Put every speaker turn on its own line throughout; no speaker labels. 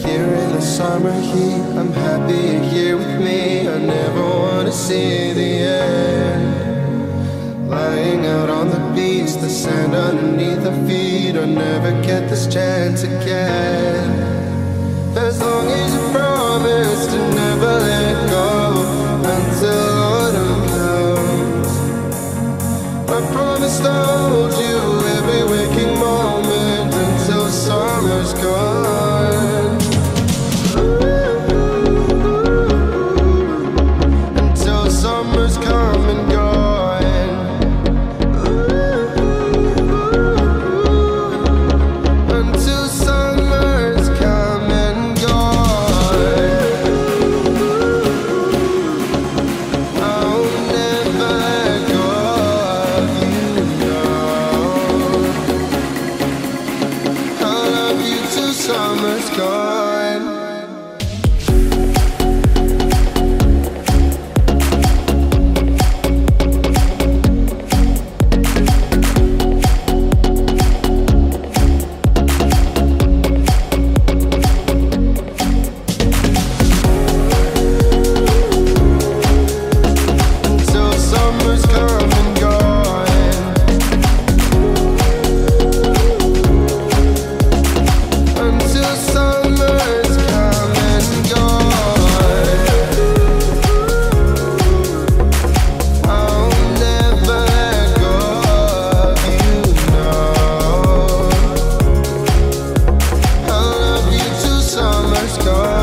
here in the summer heat. I'm happy you're here with me. I never wanna see the end. Lying out on the beach, the sand underneath our feet. I'll never get this chance again. As long as you promise to never let go until autumn comes. I promise to hold you every waking moment until summer's gone. Until summer's come and gone. Until summer's come and gone. I'll never let go of you, no. I'll love you till summer's gone. Until summer's come and gone. Until summer's come and gone. I'll never let go of you, no. I'll love you till summer's gone.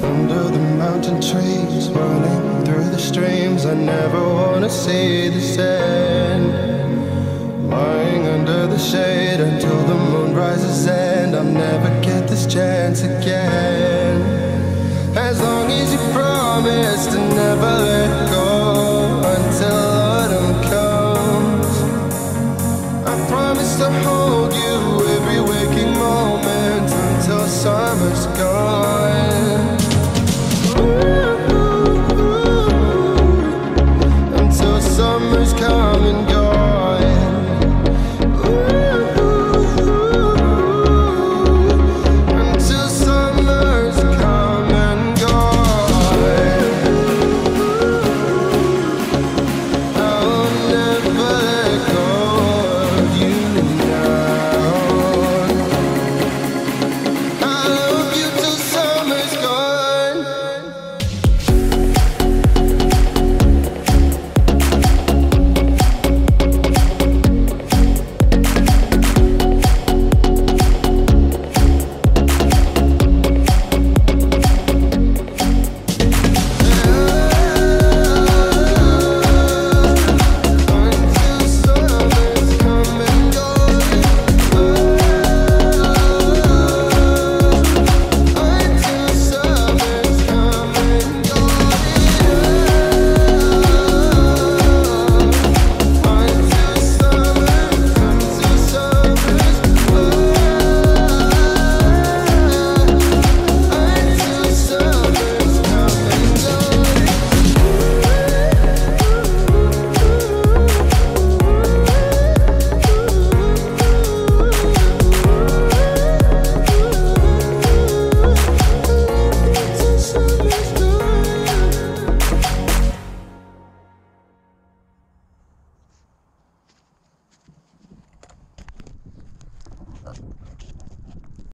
Under the mountain trees, running through the streams, I never wanna see this end. Lying under the shade until the moon rises, and I'll never get this chance again.